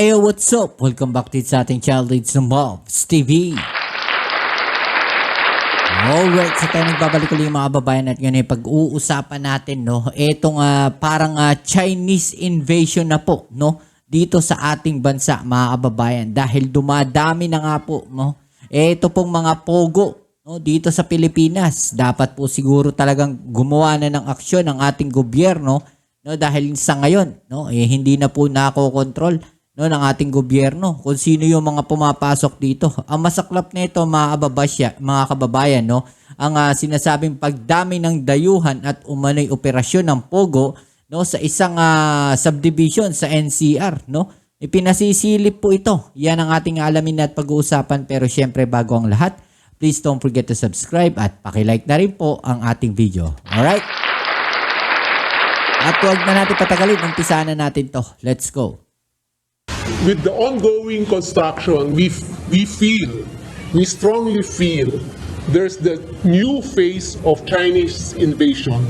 Ayo, what's up? Welcome back to sa ating channel, it's Mobs TV. Alright, so tayo nagbabalik ulit mga babayan at yun ay pag-uusapan natin, no? Itong parang Chinese invasion na po, no? Dito sa ating bansa, mga kababayan. Dahil dumadami na nga po, no? Ito pong mga pogo, no? Dito sa Pilipinas. Dapat po siguro talagang gumawa na ng aksyon ang ating gobyerno, no? Dahil sa ngayon, no? Hindi na po nakokontrol, no, ng ating gobyerno kung sino yung mga pumapasok dito. Ang masaklap nito mga kababayan, no, ang sinasabing pagdami ng dayuhan at umano'y operasyon ng pogo, no, sa isang subdivision sa NCR, no. Ipinasisilip po ito. Yan ang ating alamin at pag-uusapan, pero syempre bago ang lahat, please don't forget to subscribe at paki-like na rin po ang ating video. Alright? At huwag na natin patagalin, umpisa na natin to. Let's go. With the ongoing construction, we strongly feel there's the new phase of Chinese invasion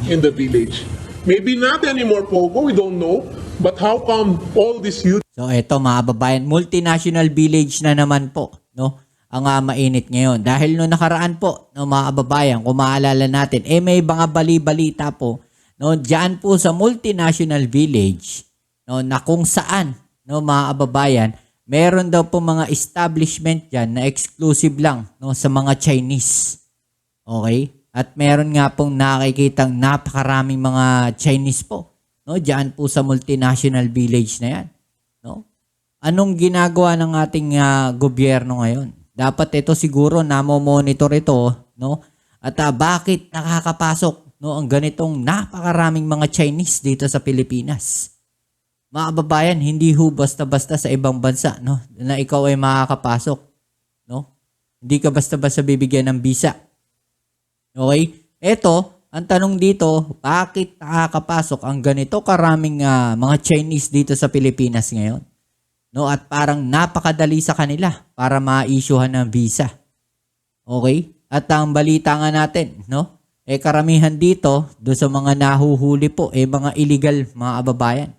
in the village. Maybe not anymore pogo, we don't know, but how come all this youth? So eto mga babayan, multinational village na naman po, no? Ang mainit ngayon. Dahil no nakaraan po, no, mga kababayan, kung maalala natin, may mga bali-balita po, no, diyan po sa multinational village, no, na kung saan, no, mga kababayan, meron daw po mga establishment dyan na exclusive lang, no, sa mga Chinese. Okay? At meron nga pong nakikitang napakaraming mga Chinese po, no, dyan po sa multinational village na yan. No? Anong ginagawa ng ating gobyerno ngayon? Dapat ito siguro namo-monitor ito, no? At bakit nakakapasok, no, ang ganitong napakaraming mga Chinese dito sa Pilipinas? Mga kababayan, hindi ho basta-basta sa ibang bansa, no, na ikaw ay makakapasok, no? Hindi ka basta-basta bibigyan ng visa. Okay? Ito, ang tanong dito, bakit nakakapasok ang ganito karaming mga Chinese dito sa Pilipinas ngayon? No, at parang napakadali sa kanila para ma-issuehan ng visa. Okay? At ang balita nga natin, no? Karamihan dito, do sa mga nahuhuli po, mga illegal, mga kababayan.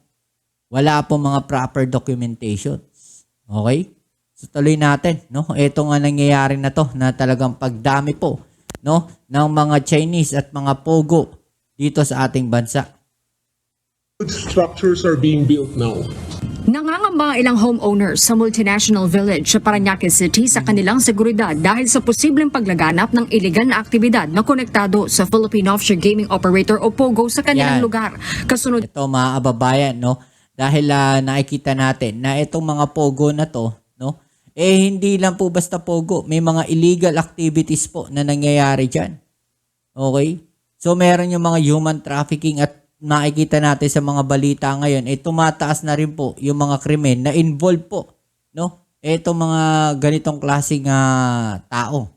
Wala po mga proper documentations. Okay? So tuloy natin, no? Ito nga nangyayari na to, na talagang pagdami po, no, ng mga Chinese at mga pogo dito sa ating bansa. Structures are being built now. Nangangamba ilang homeowners sa multinational village sa Parañaque City sa kanilang seguridad dahil sa posibleng paglaganap ng iligal na aktibidad na konektado sa Philippine Offshore Gaming Operator o POGO sa kanilang lugar. Kasunod ito mga kababayan, no? Dahil nakikita natin na itong mga pogo na to, no? Hindi lang po basta pogo, may mga illegal activities po na nangyayari diyan. Okay? So meron yung mga human trafficking at nakikita natin sa mga balita ngayon, tumataas na rin po yung mga krimen na involved po, no? Itong mga ganitong klaseng tao,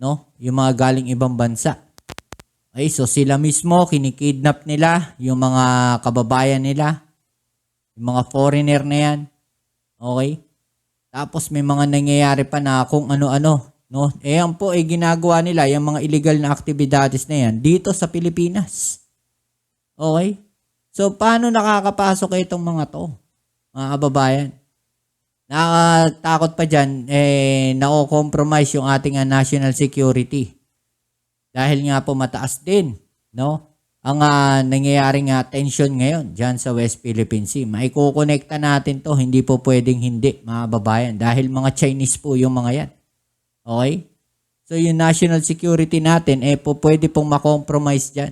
no? Yung mga galing ibang bansa. Okay, so sila mismo kinikidnap nila yung mga kababayan nila. Yung mga foreigner na yan. Okay? Tapos may mga nangyayari pa na kung ano-ano. No? Yan po ginagawa nila, yung mga illegal na aktibidades na yan, dito sa Pilipinas. Okay? So, paano nakakapasok itong mga to? Mga kababayan. Nakakatakot pa dyan, nako-compromise yung ating national security. Dahil nga po mataas din, no? Ang nangyayaring tension ngayon dyan sa West Philippine Sea. Maikukonekta natin to, hindi po pwedeng hindi, mga babayan. Dahil mga Chinese po yung mga yan. Okay? So yung national security natin, po pwede pong makompromise dyan.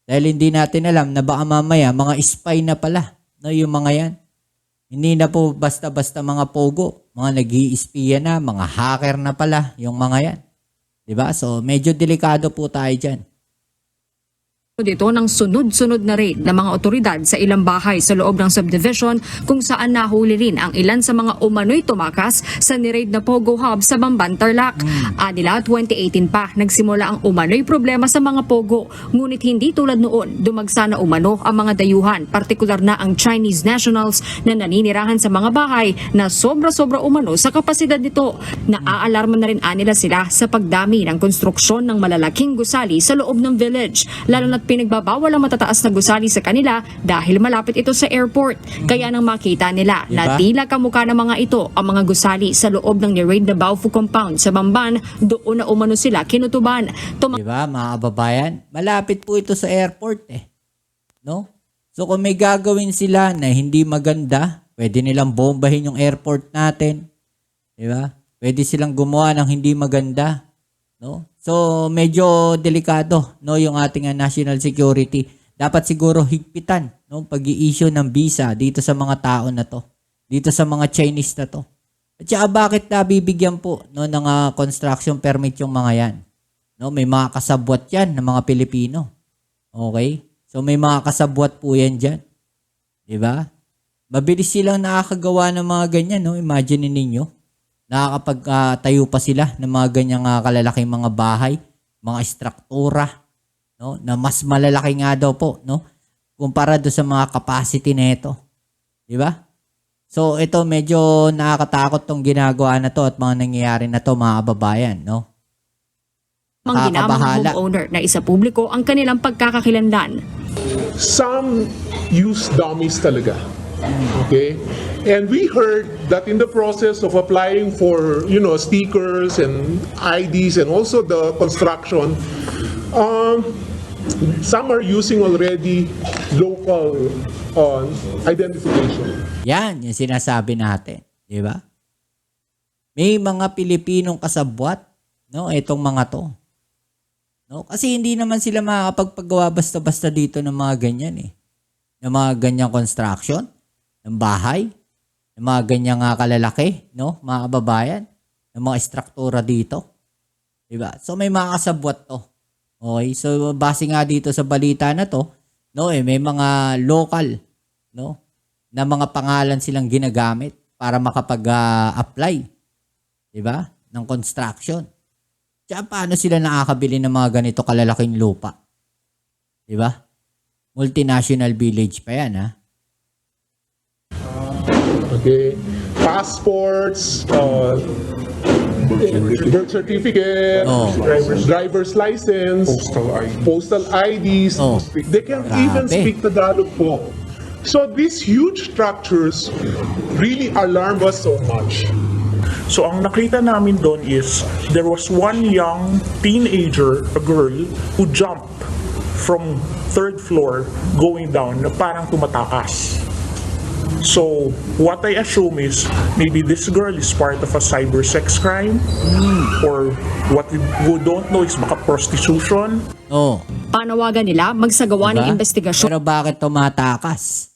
Dahil hindi natin alam na baka mamaya, mga spy na pala, no, yung mga yan. Hindi na po basta-basta mga pogo. Mga nag-i-espiya na, mga hacker na pala, yung mga yan. Diba? So medyo delikado po tayo dyan. dito ng sunod-sunod na raid ng mga otoridad sa ilang bahay sa loob ng subdivision kung saan nahuli rin ang ilan sa mga umano'y tumakas sa ni-raid na Pogo Hub sa Bamban, Tarlac. Anila 2018 pa nagsimula ang umano'y problema sa mga Pogo, ngunit hindi tulad noon dumagsa na umano ang mga dayuhan, partikular na ang Chinese nationals na naninirahan sa mga bahay na sobra-sobra umano sa kapasidad nito. Naaalarma na rin anila sila sa pagdami ng konstruksyon ng malalaking gusali sa loob ng village, lalo na pinagbabawal ang matataas na gusali sa kanila dahil malapit ito sa airport. Kaya nang makita nila na Diba? tila kamukha ng mga ito ang mga gusali sa loob ng ni-raid na Baofu compound sa Bamban, doon na umano sila kinutuban. Diba, mga kababayan? Malapit po ito sa airport eh. No? So kung may gagawin sila na hindi maganda, pwede nilang bombahin yung airport natin. Diba? Pwede silang gumawa ng hindi maganda. No? So medyo delikado, no, yung ating national security. Dapat siguro higpitan, no, pag-i-issue ng visa dito sa mga tao na to. Dito sa mga Chinese na to. At saka bakit nabibigyan po, no, ng construction permit yung mga yan? No, may mga kasabwat yan ng mga Pilipino. Okay? So may mga kasabwat po yan dyan. Diba? Mabilis silang nakakagawa ng mga ganyan, no? Imagine ninyo. Nakakapagtayo pa sila ng mga ganyang kalalaking mga bahay, mga struktura, no? Na mas malalaki nga daw po, no? Kumpara do sa mga capacity nito. Diba? So ito medyo nakakatakot tong ginagawa na to at mga nangyayari na to, mga kababayan, no? Mga ginamang Nakakabahala. homeowner na isa publiko ang kanilang pagkakakilanlan. Some use dummies talaga. Okay? And we heard that in the process of applying for, stickers and IDs and also the construction, some are using already local identification. Yan, yung sinasabi natin. Di ba? May mga Pilipinong kasabwat, no? Itong mga to. No? Kasi hindi naman sila makakapagpagawa basta-basta dito ng mga ganyan eh. Ng mga ganyang construction, ng bahay, ng mga ganyang kalalaki, no? Mga kababayan, ng mga struktura dito. Di ba? So may mga kasabwat to. Okay? So base nga dito sa balita na to, no, may mga local, no, na mga pangalan silang ginagamit para makapag-apply, di ba, ng construction. Tsaka paano sila nakakabili ng mga ganito kalalaking lupa? Di ba? Multinational village pa yan, ha? Okay? Passports, birth certificate, Oh. driver's license, postal IDs. Oh. They can even Grabe. speak Tagalog po. So these huge structures really alarm us so much. So ang nakita namin doon is there was one young teenager, a girl, who jumped from third floor going down na parang tumatakas. So what I assume is maybe this girl is part of a cyber sex crime or what we don't know is baka prostitution. Oh. Panawagan nila magsagawa ng Diba? investigasyon Pero bakit tumatakas?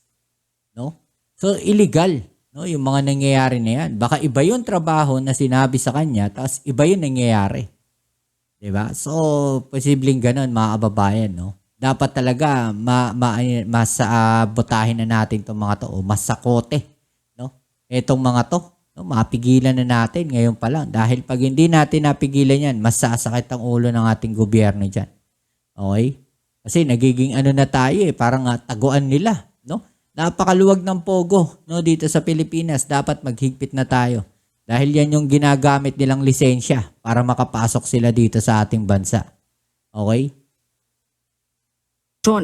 No? So, illegal, no? Yung mga nangyayari na yan. Baka iba yung trabaho na sinabi sa kanya, tapos iba yung nangyayari. Diba? So, posibleng ganun, mga kababayan, no? Dapat talaga masabotahin na natin itong mga to, o masakote, no? Itong mga to, no? Mapigilan na natin ngayon pa lang. Dahil pag hindi natin napigilan yan, mas sasakit ang ulo ng ating gobyerno dyan. Okay? Kasi nagiging na tayo parang taguan nila, no? Napakaluwag ng pogo, no, dito sa Pilipinas. Dapat maghigpit na tayo. Dahil yan yung ginagamit nilang lisensya para makapasok sila dito sa ating bansa. Okay?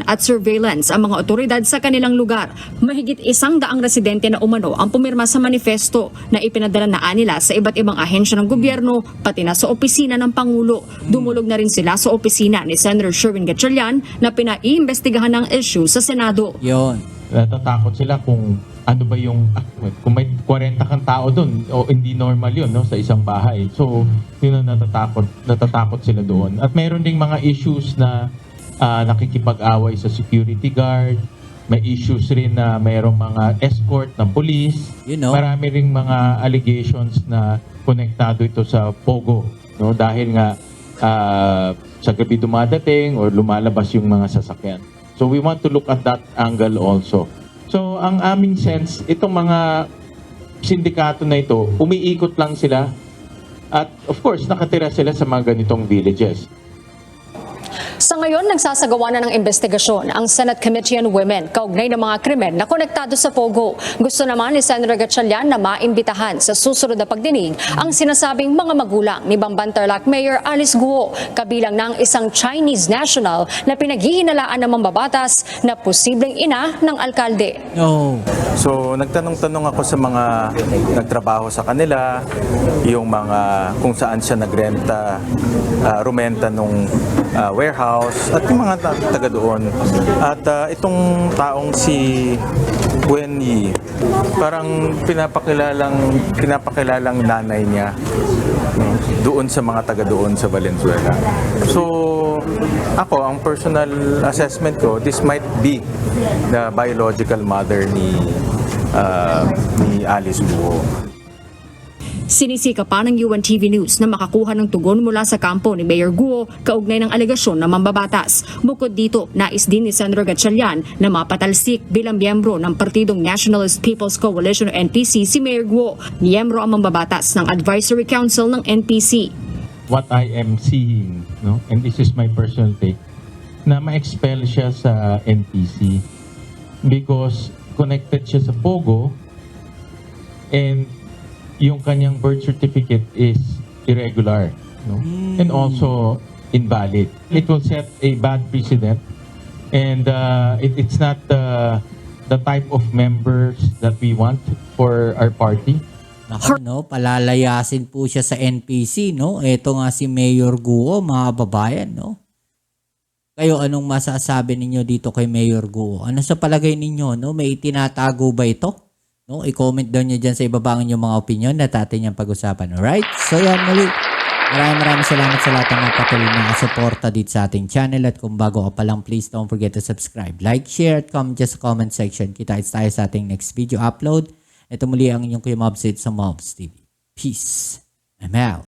at surveillance ang mga otoridad sa kanilang lugar. Mahigit 100 residente na umano ang pumirma sa manifesto na ipinadala na nila sa iba't ibang ahensya ng gobyerno, pati na sa opisina ng Pangulo. Dumulog na rin sila sa opisina ni Senator Sherwin Gatchalian na pinaiimbestigahan ng issue sa Senado. Yun. Natatakot sila kung ano ba yung kung may 40 kang tao doon o hindi normal yun, no, sa isang bahay. So yun ang natatakot sila doon. At mayroon ding mga issues na nakikipag-away sa security guard. May issues rin na mayroong mga escort ng police. You know. Marami ring mga allegations na konektado ito sa Pogo, no, dahil nga sa gabi dumadating or lumalabas yung mga sasakyan. So we want to look at that angle also. So ang aming sense, itong mga sindikato na ito, umiikot lang sila at of course nakatira sila sa mga ganitong villages. Sa ngayon, nagsasagawa na ng investigasyon ang Senate Committee on Women kaugnay ng mga krimen na konektado sa Pogo. Gusto naman ni Senator Gatchalian na maimbitahan sa susunod na pagdinig ang sinasabing mga magulang ni Bamban Tarlac Mayor Alice Guo, kabilang ng isang Chinese national na pinaghihinalaan ng mambabatas na posibleng ina ng alkalde. No. So nagtanong-tanong ako sa mga nagtrabaho sa kanila, yung mga kung saan siya nagrenta, rumenta nung warehouse at yung mga taga doon. At itong taong si Wen Yi, parang pinapakilalang nanay niya doon sa mga taga doon sa Valenzuela. So ako, ang personal assessment ko, this might be the biological mother ni Alice Guo. Sinisika pa ng UNTV News na makakuha ng tugon mula sa kampo ni Mayor Guo kaugnay ng alegasyon ng mambabatas. Bukod dito, nais din ni Senator Gatchalian na mapatalsik bilang miyembro ng Partidong Nationalist People's Coalition o NPC si Mayor Guo, miyembro ang mambabatas ng Advisory Council ng NPC. What I am seeing, no, and this is my personal take, na ma-expel siya sa NPC because connected siya sa Pogo and yung kanyang birth certificate is irregular, no? And also invalid. It will set a bad precedent, and it's not the type of members that we want for our party. Naku, no, palalayasin po siya sa NPC, no? Ito nga si Mayor Guo, mga babayan, no? Kayo, anong masasabi ninyo dito kay Mayor Guo? Ano sa palagay ninyo, no? May itinatago ba ito? No, i-comment down nyo dyan sa ibaba ang inyong mga opinion na atin yung pag-usapan. Alright? So yan, muli. Maraming salamat sa lahat ng mga patuloy na suporta dito sa ating channel. At kung bago ka pa lang, please don't forget to subscribe, like, share, at comment dyan sa comment section. Kita-kits tayo sa ating next video upload. Ito muli ang inyong Kuya Mobs sa Mobs TV. Peace. I'm out.